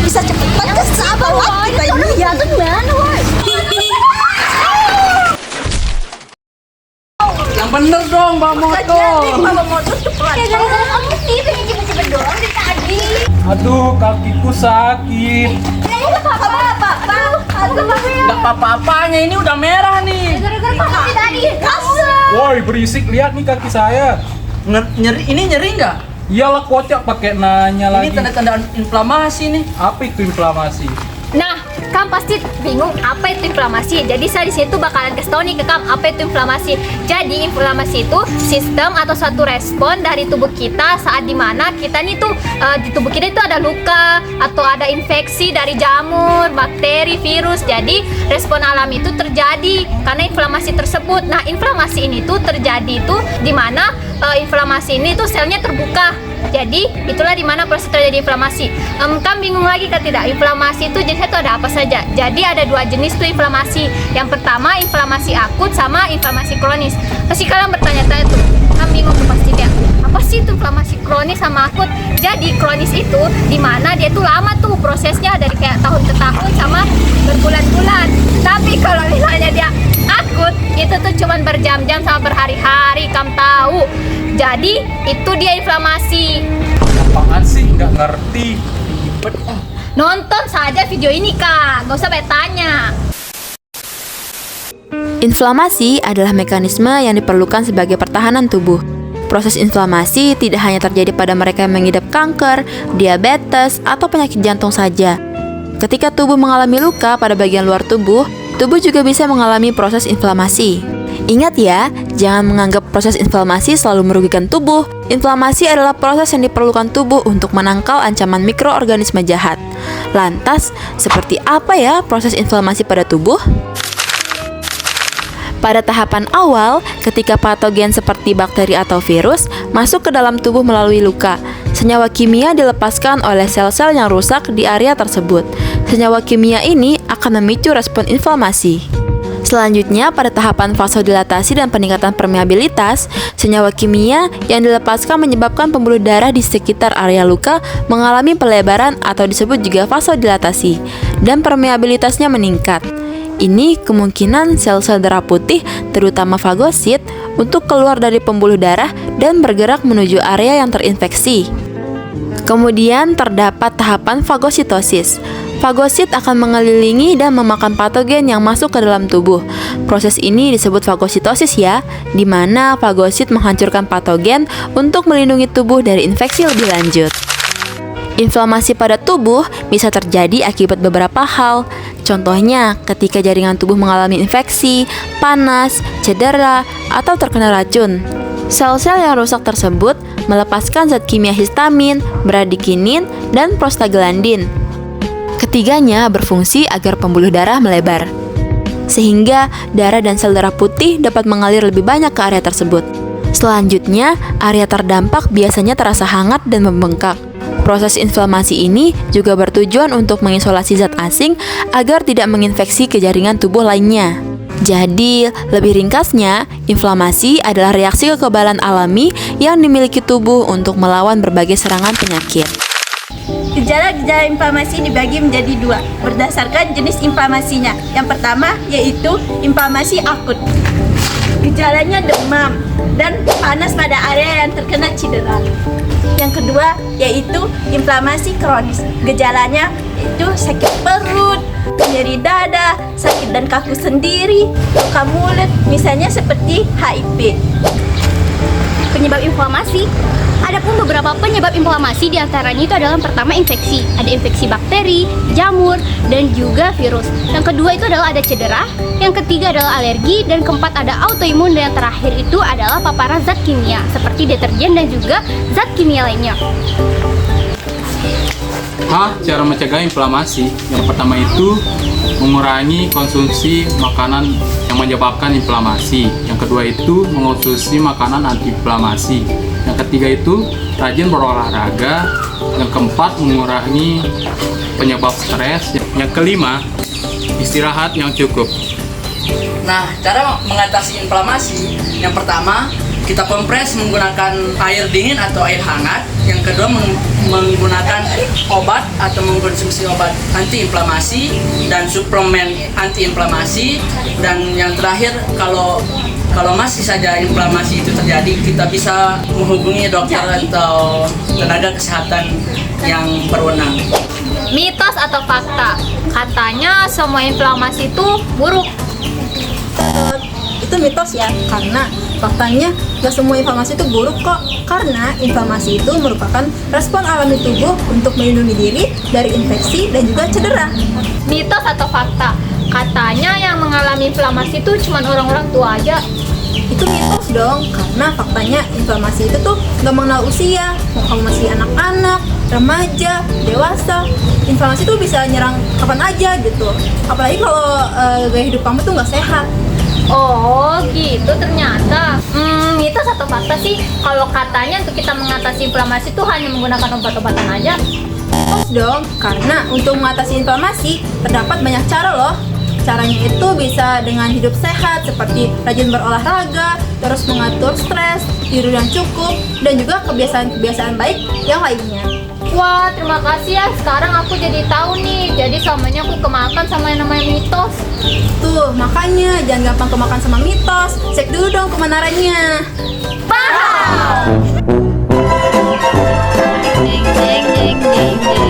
bisa cepat ke sabar waktu ini. Ya tuh gimana, woi? Yang bener dong, Mbak Motor. Bawa motor cepat. Ya gara-gara kamu sih pengen cepet-cepet doang dari tadi. Aduh, kakiku sakit. Ya nggak apa-apa, Pak. Nggak apa-apanya, ini udah merah nih. Gara-gara kamu sih tadi. Woi, berisik, lihat nih kaki saya. Nyeri nggak? Iyalah, kocak pakai nanya Ini lagi. tanda-tanda inflamasi nih. Apa itu inflamasi? Nah, Kam pasti bingung apa itu inflamasi. Jadi saya di situ bakalan kasih tau nih ke Kam apa itu inflamasi. Jadi inflamasi itu sistem atau suatu respon dari tubuh kita saat dimana kita nih tuh di tubuh kita itu ada luka atau ada infeksi dari jamur, bakteri, virus. Jadi respon alami itu terjadi karena inflamasi tersebut. Nah, inflamasi ini tuh terjadi tuh dimana inflamasi ini tuh selnya terbuka. Jadi itulah dimana proses terjadi inflamasi. Kan bingung lagi kan tidak? Inflamasi itu jenisnya itu ada apa saja? Jadi ada dua jenis tuh inflamasi. Yang pertama inflamasi akut sama inflamasi kronis. Pasti kalian bertanya-tanya tuh, kan bingung tuh pasti kayak apa sih itu inflamasi kronis sama akut? Jadi kronis itu dimana dia tuh lama tuh prosesnya dari kayak tahun ke tahun sama berbulan-bulan. Tapi kalau misalnya dia akut itu tuh cuman berjam-jam sama berhari-hari, kamu tahu. Jadi itu dia inflamasi. Apaan sih? Nggak ngerti. Nonton saja video ini kak, gak usah banyak tanya. Inflamasi adalah mekanisme yang diperlukan sebagai pertahanan tubuh. Proses inflamasi tidak hanya terjadi pada mereka yang mengidap kanker, diabetes, atau penyakit jantung saja. Ketika tubuh mengalami luka pada bagian luar tubuh, tubuh juga bisa mengalami proses inflamasi. Ingat ya, jangan menganggap proses inflamasi selalu merugikan tubuh. Inflamasi adalah proses yang diperlukan tubuh untuk menangkal ancaman mikroorganisme jahat. Lantas, seperti apa ya proses inflamasi pada tubuh? Pada tahapan awal, ketika patogen seperti bakteri atau virus masuk ke dalam tubuh melalui luka, senyawa kimia dilepaskan oleh sel-sel yang rusak di area tersebut. Senyawa kimia ini akan memicu respon inflamasi. Selanjutnya, pada tahapan vasodilatasi dan peningkatan permeabilitas, senyawa kimia yang dilepaskan menyebabkan pembuluh darah di sekitar area luka mengalami pelebaran atau disebut juga vasodilatasi, dan permeabilitasnya meningkat. Ini kemungkinan sel-sel darah putih, terutama fagosit, untuk keluar dari pembuluh darah dan bergerak menuju area yang terinfeksi. Kemudian terdapat tahapan fagositosis. Fagosit akan mengelilingi dan memakan patogen yang masuk ke dalam tubuh. Proses ini disebut fagositosis ya, di mana fagosit menghancurkan patogen untuk melindungi tubuh dari infeksi lebih lanjut. Inflamasi pada tubuh bisa terjadi akibat beberapa hal. Contohnya, ketika jaringan tubuh mengalami infeksi, panas, cedera, atau terkena racun. Sel-sel yang rusak tersebut melepaskan zat kimia histamin, bradikinin, dan prostaglandin. Ketiganya berfungsi agar pembuluh darah melebar, sehingga darah dan sel darah putih dapat mengalir lebih banyak ke area tersebut. Selanjutnya, area terdampak biasanya terasa hangat dan membengkak. Proses inflamasi ini juga bertujuan untuk mengisolasi zat asing agar tidak menginfeksi ke jaringan tubuh lainnya. Jadi, lebih ringkasnya, inflamasi adalah reaksi kekebalan alami yang dimiliki tubuh untuk melawan berbagai serangan penyakit. Gejala-gejala inflamasi dibagi menjadi dua berdasarkan jenis inflamasinya. Yang pertama yaitu inflamasi akut. Gejalanya demam dan panas pada area yang terkena cedera. Yang kedua yaitu inflamasi kronis. Gejalanya itu sakit perut, nyeri dada, sakit dan kaku sendiri, luka mulut, misalnya seperti HIV. Penyebab inflamasi. Adapun beberapa penyebab inflamasi diantaranya itu adalah yang pertama infeksi. Ada infeksi bakteri, jamur, dan juga virus. Yang kedua itu adalah ada cedera. Yang ketiga adalah alergi. Dan keempat ada autoimun. Dan yang terakhir itu adalah paparan zat kimia seperti deterjen dan juga zat kimia lainnya. Cara mencegah inflamasi. Yang pertama itu mengurangi konsumsi makanan yang menyebabkan inflamasi. Yang kedua itu mengonsumsi makanan antiinflamasi. Yang ketiga itu rajin berolahraga. Yang keempat mengurangi penyebab stres. Yang kelima istirahat yang cukup. Nah, cara mengatasi inflamasi yang pertama kita kompres menggunakan air dingin atau air hangat. Yang kedua menggunakan obat atau mengkonsumsi obat antiinflamasi dan suplemen antiinflamasi. Dan yang terakhir, kalau masih saja inflamasi itu terjadi, kita bisa menghubungi dokter atau tenaga kesehatan yang berwenang. Mitos atau fakta? Katanya semua inflamasi itu buruk. Itu mitos ya, karena faktanya gak semua inflamasi itu buruk kok. Karena inflamasi itu merupakan respon alami tubuh untuk melindungi diri dari infeksi dan juga cedera. Mitos atau fakta? Katanya yang mengalami inflamasi itu cuma orang-orang tua aja. Itu mitos dong, karena faktanya inflamasi itu tuh gak mengenal usia. Mau kamu masih anak-anak, remaja, dewasa, inflamasi tuh bisa nyerang kapan aja gitu. Apalagi kalau gaya hidup kamu tuh gak sehat. Oh gitu ternyata. Mitos atau fakta sih? Kalau katanya untuk kita mengatasi inflamasi itu hanya menggunakan obat-obatan aja. Mitos dong, karena untuk mengatasi inflamasi terdapat banyak cara loh. Caranya itu bisa dengan hidup sehat seperti rajin berolahraga, terus mengatur stres, tidur yang cukup, dan juga kebiasaan-kebiasaan baik yang lainnya. Wah terima kasih ya, sekarang aku jadi tahu nih. Jadi selamanya aku kemakan sama yang namanya mitos. Tuh, makanya jangan gampang kemakan sama mitos. Cek dulu dong kebenarannya. Paham. Ding ding ding ding ding.